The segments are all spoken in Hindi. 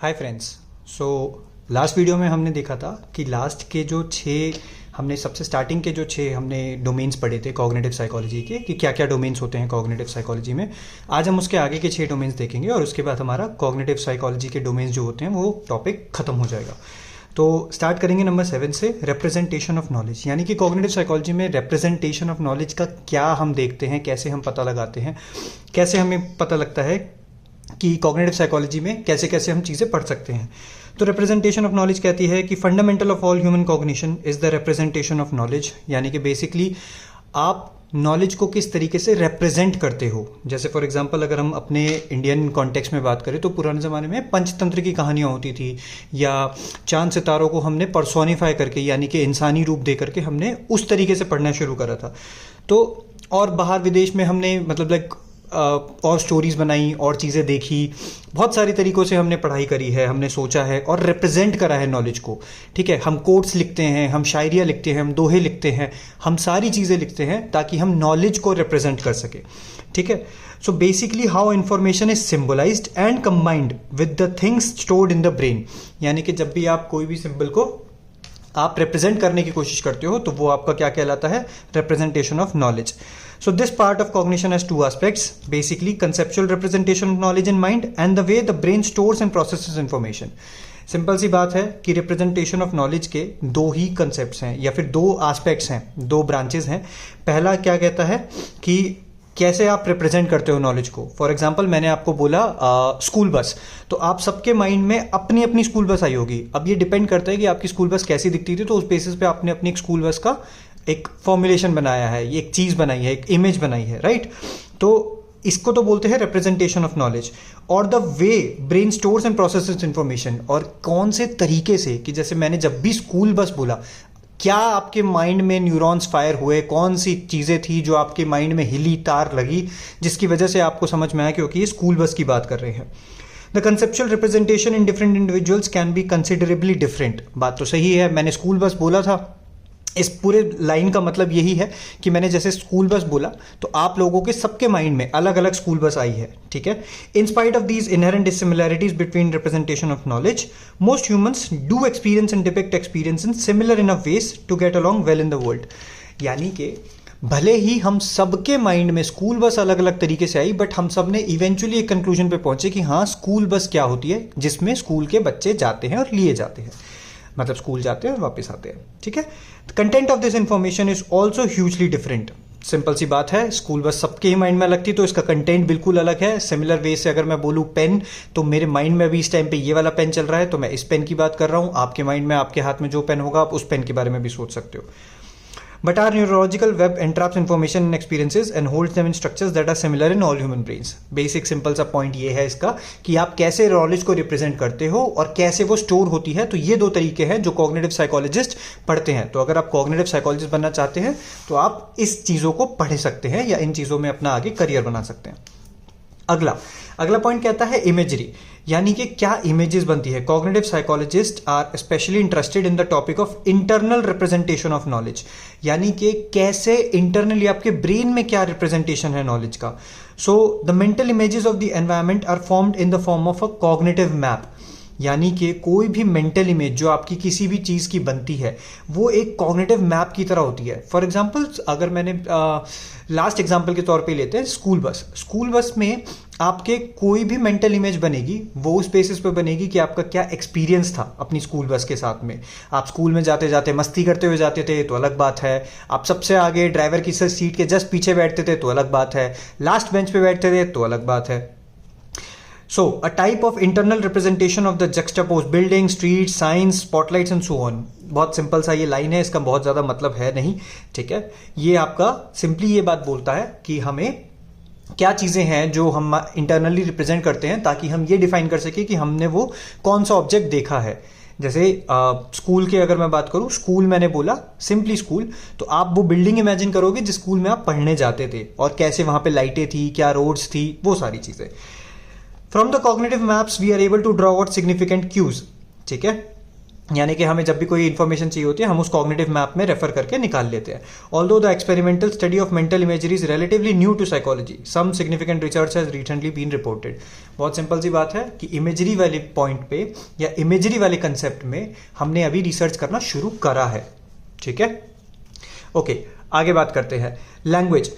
Hi friends. So last video में हमने देखा था कि लास्ट के जो हमने सबसे स्टार्टिंग के जो हमने डोमेन्स पढ़े थे कॉग्निटिव साइकोलॉजी के, कि क्या क्या डोमेन्स होते हैं कॉग्निटिव साइकोलॉजी में। आज हम उसके आगे के 6 डोमेन्स देखेंगे और उसके बाद हमारा कॉग्निटिव साइकोलॉजी के डोमेन्स जो होते हैं वो टॉपिक खत्म हो जाएगा। तो स्टार्ट करेंगे नंबर 7 से, रिप्रेजेंटेशन ऑफ नॉलेज। यानी कि कॉग्निटिव साइकोलॉजी में रिप्रेजेंटेशन ऑफ नॉलेज का क्या हम देखते हैं, कैसे हम पता लगाते हैं, कैसे हमें पता लगता है कि कॉग्निटिव साइकोलॉजी में कैसे कैसे हम चीज़ें पढ़ सकते हैं। तो रिप्रेजेंटेशन ऑफ नॉलेज कहती है कि fundamental of all human cognition is the representation of knowledge. यानी कि बेसिकली आप नॉलेज को किस तरीके से रिप्रेजेंट करते हो। जैसे फॉर एग्जांपल अगर हम अपने इंडियन कॉन्टेक्स्ट में बात करें तो पुराने ज़माने में पंचतंत्र की कहानियाँ होती थी, या चांद सितारों को हमने पर्सोनिफाई करके यानी कि इंसानी रूप दे करके हमने उस तरीके से पढ़ना शुरू करा था। तो और बाहर विदेश में हमने मतलब और स्टोरीज़ बनाई और चीज़ें देखी, बहुत सारी तरीक़ों से हमने पढ़ाई करी है, हमने सोचा है और रिप्रेजेंट करा है नॉलेज को। ठीक है, हम कोट्स लिखते हैं, हम शायरियाँ लिखते हैं, हम दोहे लिखते हैं, हम सारी चीज़ें लिखते हैं ताकि हम नॉलेज को रिप्रेजेंट कर सके। ठीक है, so basically how information is symbolized and combined with the things stored in the brain. यानी कि जब भी आप कोई भी सिंबल को आप रिप्रेजेंट करने की कोशिश करते हो तो वो आपका क्या कहलाता है, representation of knowledge. So this part of cognition has two aspects, basically conceptual representation of knowledge in mind and the way the brain stores and processes information. Simple सी बात है कि रिप्रेजेंटेशन ऑफ नॉलेज के दो ही कंसेप्ट्स हैं या फिर दो एस्पेक्ट्स हैं, दो ब्रांचेस हैं। पहला क्या कहता है कि कैसे आप रिप्रेजेंट करते हो नॉलेज को। फॉर एग्जांपल मैंने आपको बोला स्कूल बस, तो आप सबके माइंड में अपनी अपनी स्कूल बस आई होगी। अब ये डिपेंड करता है कि आपकी स्कूल बस कैसी दिखती थी, तो उस बेसिस पे आपने अपनी एक स्कूल बस का एक फॉर्मुलेशन बनाया है, एक चीज़ बनाई है, एक इमेज बनाई है, राइट। तो इसको तो बोलते हैं रिप्रेजेंटेशन ऑफ नॉलेज। और the way brain stores and processes information, और कौन से तरीके से कि जैसे मैंने जब भी स्कूल बस बोला, क्या आपके माइंड में न्यूरॉन्स फायर हुए, कौन सी चीज़ें थी जो आपके माइंड में हिली, तार लगी, जिसकी वजह से आपको समझ में आया क्योंकि ये स्कूल बस की बात कर रहे हैं। The conceptual representation in different individuals can be considerably different. बात तो सही है, मैंने स्कूल बस बोला था, इस पूरे लाइन का मतलब यही है कि मैंने जैसे स्कूल बस बोला तो आप लोगों के सबके माइंड में अलग अलग स्कूल बस आई है। ठीक है, in spite of these inherent dissimilarities between representation of knowledge, most humans do experience and depict experience in similar in a ways to get along well in the world. यानी कि भले ही हम सबके माइंड में स्कूल बस अलग अलग तरीके से आई, बट हम सब ने इवेंचुअली एक कंक्लूजन पे पहुंचे कि हाँ, स्कूल बस क्या होती है, जिसमें स्कूल के बच्चे जाते हैं और लिए जाते हैं, मतलब स्कूल जाते हैं और वापस आते हैं। ठीक है, content of this information is also hugely different. Simple सी बात है, स्कूल बस सबके ही माइंड में अलग थी तो इसका कंटेंट बिल्कुल अलग है। सिमिलर वे से अगर मैं बोलूँ पेन, तो मेरे माइंड में अभी इस टाइम पे ये वाला पेन चल रहा है तो मैं इस पेन की बात कर रहा हूँ। आपके माइंड में आपके हाथ में जो पेन होगा आप उस पेन के बारे में भी सोच सकते हो। But our neurological web entraps information and experiences and holds them in structures that are similar in all human brains. Basic simple सा पॉइंट ये है इसका कि आप कैसे नॉलेज को रिप्रेजेंट करते हो और कैसे वो स्टोर होती है। तो ये दो तरीके हैं जो कॉग्निटिव साइकोलॉजिस्ट पढ़ते हैं। तो अगर आप कॉग्निटिव साइकोलॉजिस्ट बनना चाहते हैं तो आप इस चीज़ों को पढ़ सकते हैं या इन चीज़ों में अपना आगे करियर बना सकते हैं। अगला पॉइंट कहता है इमेजरी, यानी कि क्या इमेजेस बनती है। Cognitive psychologists are specially interested in the topic of internal representation of knowledge. यानी कि कैसे इंटरनली आपके ब्रेन में क्या रिप्रेजेंटेशन है नॉलेज का। So the mental images of the environment are formed in the form of a cognitive map. यानी कि कोई भी मेंटल इमेज जो आपकी किसी भी चीज़ की बनती है वो एक कॉग्निटिव मैप की तरह होती है। फॉर एग्जांपल अगर मैंने लास्ट एग्जांपल के तौर पे लेते हैं स्कूल बस में आपके कोई भी मेंटल इमेज बनेगी वो उस बेसिस पे बनेगी कि आपका क्या एक्सपीरियंस था अपनी स्कूल बस के साथ में। आप स्कूल में जाते जाते मस्ती करते हुए जाते थे तो अलग बात है, आप सबसे आगे ड्राइवर की सीट के जस्ट पीछे बैठते थे तो अलग बात है, लास्ट बेंच पे बैठते थे तो अलग बात है। So, a type of internal representation of the juxtaposed buildings, streets, signs, spotlights and so on. बहुत सिंपल सा ये लाइन है, इसका बहुत ज़्यादा मतलब है नहीं। ठीक है, ये आपका सिंपली ये बात बोलता है कि हमें क्या चीज़ें हैं जो हम इंटरनली रिप्रेजेंट करते हैं ताकि हम ये डिफाइन कर सके कि हमने वो कौन सा ऑब्जेक्ट देखा है। जैसे स्कूल के अगर मैं बात करूँ, स्कूल मैंने बोला सिंपली स्कूल, तो आप वो बिल्डिंग इमेजिन करोगे जिस स्कूल में आप पढ़ने जाते थे और कैसे वहाँ पे लाइटें थी, क्या रोड्स थी, वो सारी चीज़ें। From the cognitive maps we are able to draw out significant cues. ठीक है, यानी कि हमें जब भी कोई इन्फॉर्मेशन चाहिए होती है हम उस कॉग्निटिव मैप में रेफर करके निकाल लेते हैं. Although the experimental study of mental imagery is relatively new to psychology, some significant research has recently been reported. बहुत सिंपल सी बात है कि इमेजरी वाले पॉइंट पे या इमेजरी वाले कंसेप्ट में हमने अभी रिसर्च करना शुरू करा है. ठीक है, ओके, आगे बात करते हैं. Language.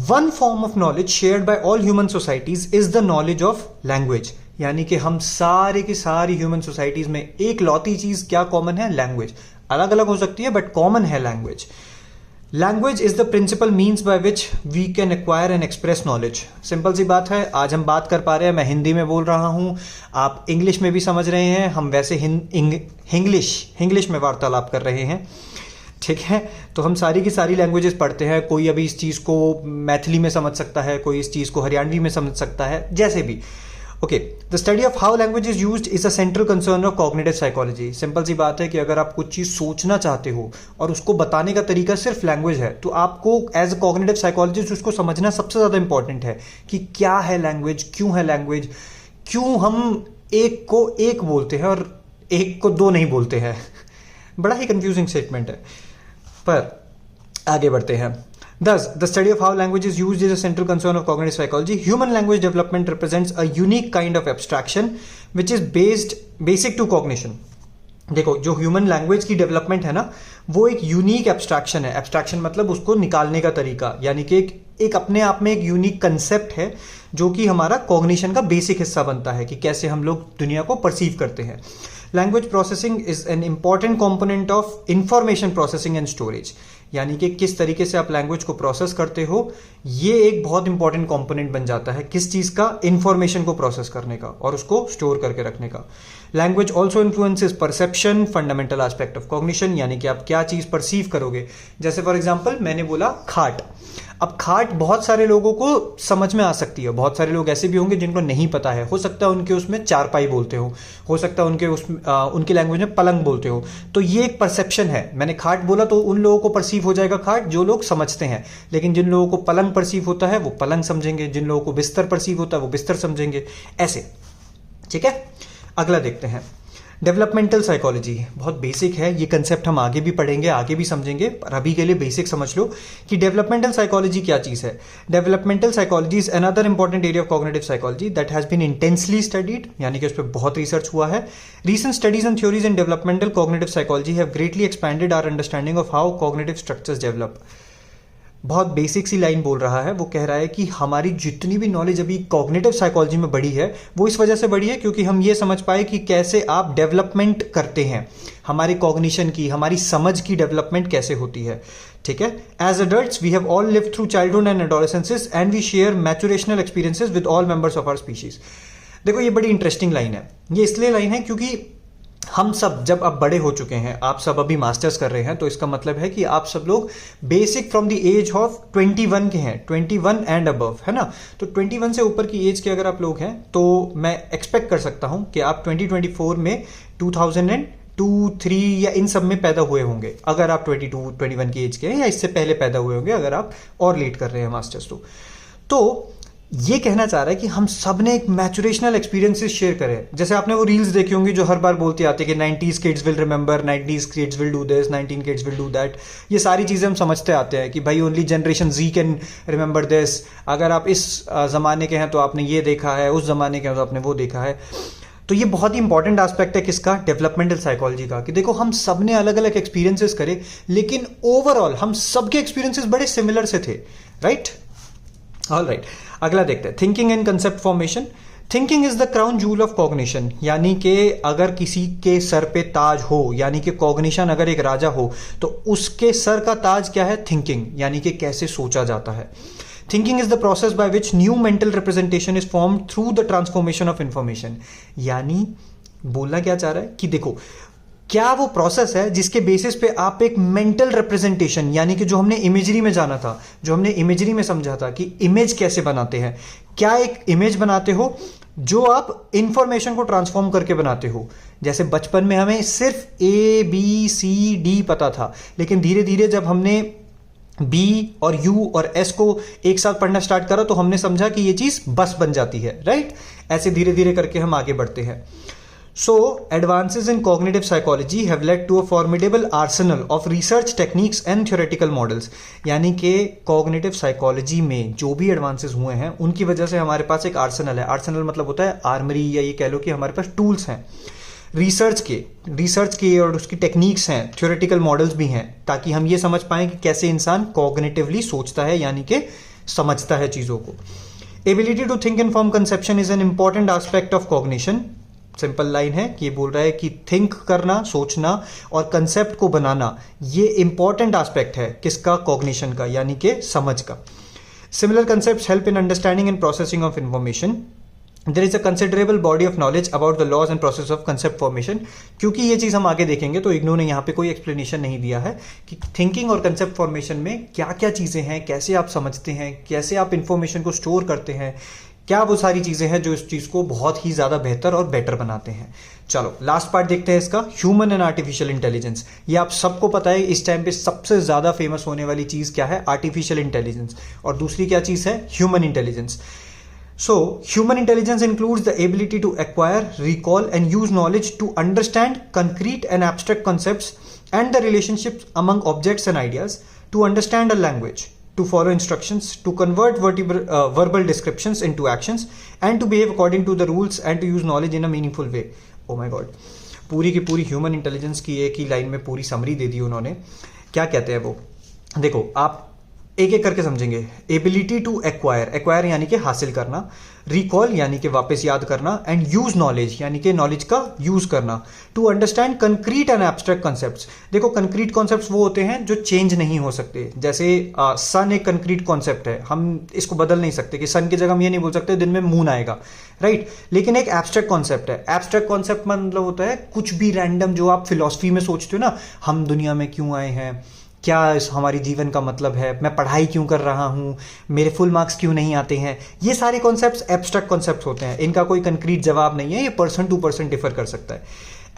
One form of knowledge shared by all human societies is the knowledge of language. यानी कि हम सारे की सारी ह्यूमन सोसाइटीज में एक लौती चीज क्या कॉमन है? लैंग्वेज. अलग अलग हो सकती है बट कॉमन है language. Language is the principal means by which we can acquire and express knowledge. Simple सी बात है, आज हम बात कर पा रहे हैं, मैं हिंदी में बोल रहा हूं, आप इंग्लिश में भी समझ रहे हैं, हम वैसे इंग्लिश में वार्तालाप कर रहे हैं. ठीक है, तो हम सारी की सारी लैंग्वेजेस पढ़ते हैं. कोई अभी इस चीज़ को मैथिली में समझ सकता है, कोई इस चीज़ को हरियाणवी में समझ सकता है, जैसे भी. Okay, the study of how language is used is a central concern of cognitive psychology. Simple सी बात है कि अगर आप कुछ चीज़ सोचना चाहते हो और उसको बताने का तरीका सिर्फ लैंग्वेज है, तो आपको एज अ कॉग्निटिव साइकोलॉजिस्ट उसको समझना सबसे ज़्यादा इंपॉर्टेंट है कि क्या है लैंग्वेज, क्यों है लैंग्वेज, क्यों हम एक को एक बोलते हैं और एक को दो नहीं बोलते हैं. बड़ा ही कंफ्यूजिंग स्टेटमेंट है, पर आगे बढ़ते हैं. Thus, the study of how language is used is a central concern of cognitive psychology. Human language development represents a unique kind of abstraction which is basic to cognition. देखो, जो ह्यूमन लैंग्वेज की डेवलपमेंट है ना, वो एक यूनिक एब्स्ट्रैक्शन है. एब्स्ट्रैक्शन मतलब उसको निकालने का तरीका, यानी कि एक अपने आप में एक यूनिक कंसेप्ट है जो कि हमारा कॉग्निशन का बेसिक हिस्सा बनता है कि कैसे हम लोग दुनिया को परसीव करते हैं. Language processing is an important component of information processing and storage. यानी कि किस तरीके से आप लैंग्वेज को प्रोसेस करते हो, ये एक बहुत इंपॉर्टेंट कंपोनेंट बन जाता है किस चीज़ का? इंफॉर्मेशन को प्रोसेस करने का और उसको स्टोर करके रखने का. Language also influences perception, fundamental aspect of cognition. यानी कि आप क्या चीज़ परसीव करोगे. जैसे फॉर एग्जाम्पल मैंने बोला खाट. अब खाट बहुत सारे लोगों को समझ में आ सकती है, बहुत सारे लोग ऐसे भी होंगे जिनको नहीं पता है. हो सकता है उनके उसमें चारपाई बोलते हो सकता है उनके लैंग्वेज में पलंग बोलते हो. तो ये एक परसेप्शन है. मैंने खाट बोला तो उन लोगों को परसीव हो जाएगा खाट जो लोग समझते हैं, लेकिन जिन लोगों को पलंग परसीव होता है वो पलंग समझेंगे, जिन लोगों को बिस्तर परसीव होता है वो बिस्तर समझेंगे, ऐसे. ठीक है, अगला देखते हैं. डेवलपमेंटल साइकोलॉजी बहुत बेसिक है, ये कंसेप्ट हम आगे भी पढ़ेंगे, आगे भी समझेंगे, पर अभी के लिए बेसिक समझ लो कि डेवलपमेंटल साइकोलॉजी क्या चीज़ है. Developmental psychology is another important area of cognitive psychology that has been intensely studied. यानी कि उस पर बहुत रिसर्च हुआ है. Recent studies and theories in developmental cognitive psychology have greatly expanded our understanding of how cognitive structures develop. बहुत बेसिक सी लाइन बोल रहा है, वो कह रहा है कि हमारी जितनी भी नॉलेज अभी कॉग्निटिव साइकोलॉजी में बढ़ी है वो इस वजह से बढ़ी है क्योंकि हम ये समझ पाए कि कैसे आप डेवलपमेंट करते हैं, हमारी कॉग्निशन की, हमारी समझ की डेवलपमेंट कैसे होती है. ठीक है, as adults we have all lived through childhood and adolescence and we share maturational experiences with all members of our species. देखो, ये बड़ी इंटरेस्टिंग लाइन है. ये इसलिए लाइन है क्योंकि हम सब जब अब बड़े हो चुके हैं, आप सब अभी मास्टर्स कर रहे हैं, तो इसका मतलब है कि आप सब लोग basic from the age of 21 के हैं, 21 एंड अबव, है ना. तो 21 से ऊपर की एज के अगर आप लोग हैं तो मैं एक्सपेक्ट कर सकता हूं कि आप 2024 में 2002, 3 या इन सब में पैदा हुए होंगे. अगर आप 22, 21 की एज के हैं या इससे पहले पैदा हुए होंगे, अगर आप और लेट कर रहे हैं मास्टर्स. तो ये कहना चाह रहा है कि हम सब ने एक मैचुरेशनल एक्सपीरियंसेस शेयर करे. जैसे आपने वो रील्स देखी होंगी जो हर बार बोलती आती है कि 90s kids will remember, 90s kids will do this, 19 kids will do that. ये सारी चीज़ें हम समझते आते हैं कि भाई only generation Z can remember this. अगर आप इस ज़माने के हैं तो आपने ये देखा है, उस ज़माने के हैं तो आपने वो देखा है. तो ये बहुत ही इंपॉर्टेंट एस्पेक्ट है किसका? डेवलपमेंटल साइकोलॉजी का, कि देखो हम सब ने अलग अलग एक्सपीरियंसेस करे लेकिन ओवरऑल हम सबके एक्सपीरियंसेस बड़े सिमिलर से थे. Right, all right. अगला देखते हैं, thinking and concept formation. Thinking is the crown joule of cognition. यानी कि अगर किसी के सर पे ताज हो, यानी कि कॉग्निशन अगर एक राजा हो तो उसके सर का ताज क्या है? थिंकिंग, यानी कि कैसे सोचा जाता है. Thinking is the process by which new mental representation is form through the transformation of information. यानी बोलना क्या चाह रहा है कि देखो, क्या वो प्रोसेस है जिसके बेसिस पे आप एक मेंटल रिप्रेजेंटेशन, यानी कि जो हमने इमेजरी में जाना था, जो हमने इमेजरी में समझा था कि इमेज कैसे बनाते हैं, क्या एक इमेज बनाते हो जो आप इंफॉर्मेशन को ट्रांसफॉर्म करके बनाते हो. जैसे बचपन में हमें सिर्फ ABCD पता था, लेकिन धीरे धीरे जब हमने B और U और S को एक साथ पढ़ना स्टार्ट करा तो हमने समझा कि ये चीज बस बन जाती है. राइट, ऐसे धीरे धीरे करके हम आगे बढ़ते हैं. So, advances in cognitive psychology have led to a formidable arsenal of research techniques and theoretical models. यानी कि cognitive psychology में जो भी advances हुए हैं उनकी वजह से हमारे पास एक arsenal है. arsenal मतलब होता है आर्मरी, या ये कह लो कि हमारे पास टूल्स हैं रिसर्च के और उसकी टेक्निक्स हैं, थ्योरेटिकल मॉडल्स भी हैं, ताकि हम ये समझ पाएं कि कैसे इंसान कॉग्निटिवली सोचता है, यानी कि समझता है चीज़ों को. Ability to think and form conception is an important aspect of cognition. Simple line है कि ये बोल रहा है कि थिंक करना, सोचना और कंसेप्ट को बनाना ये इंपॉर्टेंट एस्पेक्ट है किसका? कॉग्निशन का, यानी कि समझ का. Similar concepts help in understanding and processing of information. There is a considerable body of knowledge about the laws and process of concept formation. क्योंकि ये चीज़ हम आगे देखेंगे तो इग्नू ने यहाँ पे कोई एक्सप्लेनेशन नहीं दिया है कि थिंकिंग और कंसेप्ट फॉर्मेशन में क्या क्या चीज़ें हैं, कैसे आप समझते हैं, कैसे आप इंफॉर्मेशन को स्टोर करते हैं, क्या वो सारी चीज़ें हैं जो इस चीज़ को बहुत ही ज़्यादा बेहतर और बेटर बनाते हैं. चलो लास्ट पार्ट देखते हैं इसका, ह्यूमन एंड आर्टिफिशियल इंटेलिजेंस. ये आप सबको पता है इस टाइम पे सबसे ज़्यादा फेमस होने वाली चीज़ क्या है? Artificial intelligence. और दूसरी क्या चीज़ है? Human intelligence. So, human intelligence includes the ability to acquire, recall, and use knowledge to understand concrete and abstract concepts and the relationships among objects and ideas, to understand a language, to follow instructions, to convert verbal descriptions into actions, and to behave according to the rules and to use knowledge in a meaningful way. Oh my God! पूरी की पूरी ह्यूमन इंटेलिजेंस की एक ही लाइन में पूरी समरी दे दी उन्होंने. क्या कहते हैं वो? देखो, आप एक एक करके समझेंगे. एबिलिटी टू एक्वायर यानी कि हासिल करना, रिकॉल यानी कि वापस याद करना, एंड यूज नॉलेज यानी कि नॉलेज का यूज करना, to understand concrete and abstract concepts. देखो, कंक्रीट कॉन्सेप्ट्स वो होते हैं जो चेंज नहीं हो सकते. जैसे सन एक कंक्रीट कॉन्सेप्ट है, हम इसको बदल नहीं सकते कि सन की जगह हम ये नहीं बोल सकते दिन में मून आएगा, राइट. लेकिन एक एब्स्ट्रैक्ट कॉन्सेप्ट है. एब्स्ट्रैक्ट कॉन्सेप्ट मतलब होता है कुछ भी रैंडम जो आप फिलॉसफी में सोचते हो ना, हम दुनिया में क्यों आए हैं, क्या इस हमारी जीवन का मतलब है, मैं पढ़ाई क्यों कर रहा हूँ, मेरे फुल मार्क्स क्यों नहीं आते हैं, ये सारे कॉन्सेप्ट्स एब्स्ट्रैक्ट कॉन्सेप्ट्स होते हैं. इनका कोई कंक्रीट जवाब नहीं है, ये पर्सन टू पर्सन डिफर कर सकता है.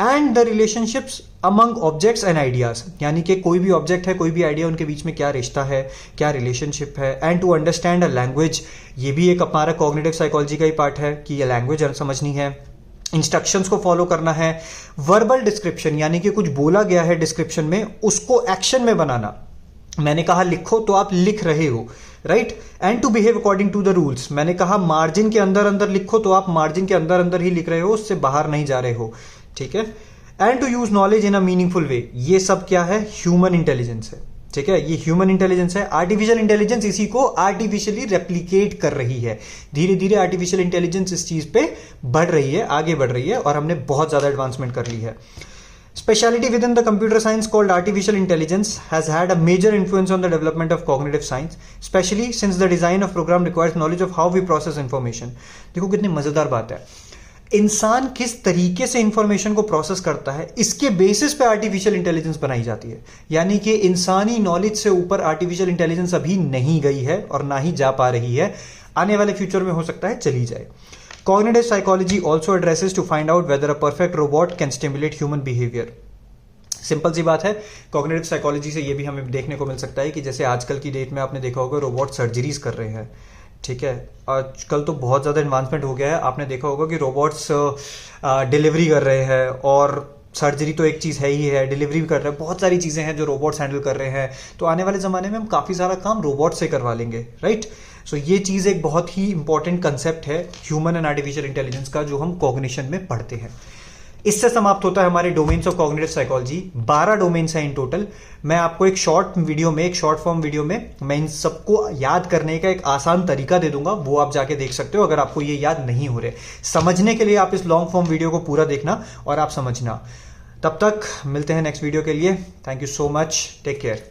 And the relationships among objects and ideas, यानी कि कोई भी ऑब्जेक्ट है, कोई भी आइडिया, उनके बीच में क्या रिश्ता है, क्या रिलेशनशिप है. And to understand a language, ये भी एक हमारा कॉग्निटिव साइकोलॉजी का ही पार्ट है कि ये लैंग्वेज समझनी है, इंस्ट्रक्शंस को फॉलो करना है. वर्बल डिस्क्रिप्शन यानी कि कुछ बोला गया है डिस्क्रिप्शन में, उसको एक्शन में बनाना. मैंने कहा लिखो तो आप लिख रहे हो, right. And to behave according to the rules, मैंने कहा मार्जिन के अंदर अंदर लिखो तो आप मार्जिन के अंदर अंदर ही लिख रहे हो, उससे बाहर नहीं जा रहे हो, ठीक है. And to use knowledge in a meaningful way, ये सब क्या है? ह्यूमन इंटेलिजेंस है, ठीक है. ये ह्यूमन इंटेलिजेंस है. आर्टिफिशियल इंटेलिजेंस इसी को आर्टिफिशियली रेप्लिकेट कर रही है. धीरे धीरे आर्टिफिशियल इंटेलिजेंस इस चीज पे बढ़ रही है, आगे बढ़ रही है, और हमने बहुत ज्यादा एडवांसमेंट कर ली है. Speciality within the computer science called artificial intelligence has had a major influence on the development of cognitive science, especially since the design of program requires knowledge of how we process information. देखो कितनी मजेदार बात है. इंसान किस तरीके से इंफॉर्मेशन को प्रोसेस करता है, इसके बेसिस पे आर्टिफिशियल इंटेलिजेंस बनाई जाती है. यानी कि इंसानी नॉलेज से ऊपर आर्टिफिशियल इंटेलिजेंस अभी नहीं गई है और ना ही जा पा रही है. आने वाले फ्यूचर में हो सकता है चली जाए. Cognitive psychology also addresses to find out whether a perfect robot can stimulate human behavior. Simple सी बात है, कॉग्निटिव साइकोलॉजी से ये भी हमें देखने को मिल सकता है कि जैसे आजकल की डेट में आपने देखा होगा रोबोट सर्जरीज कर रहे हैं, ठीक है. आजकल तो बहुत ज़्यादा एडवांसमेंट हो गया है. आपने देखा होगा कि रोबोट्स डिलीवरी कर रहे हैं, और सर्जरी तो एक चीज़ है ही है, डिलीवरी भी कर रहे हैं, बहुत सारी चीज़ें हैं जो रोबोट्स हैंडल कर रहे हैं. तो आने वाले ज़माने में हम काफ़ी सारा काम रोबोट से करवा लेंगे, राइट. सो ये चीज़ एक बहुत ही इंपॉर्टेंट कंसेप्ट है ह्यूमन एंड आर्टिफिशियल इंटेलिजेंस का, जो हम कॉग्निशन में पढ़ते हैं. इससे समाप्त होता है हमारे domains of cognitive psychology. 12 domains हैं इन टोटल. मैं आपको एक शॉर्ट वीडियो में, एक शॉर्ट फॉर्म वीडियो में मैं इन सबको याद करने का एक आसान तरीका दे दूंगा, वो आप जाके देख सकते हो अगर आपको ये याद नहीं हो रहे. समझने के लिए आप इस लॉन्ग फॉर्म वीडियो को पूरा देखना और आप समझना. तब तक मिलते हैं नेक्स्ट वीडियो के लिए. Thank you so much. Take care.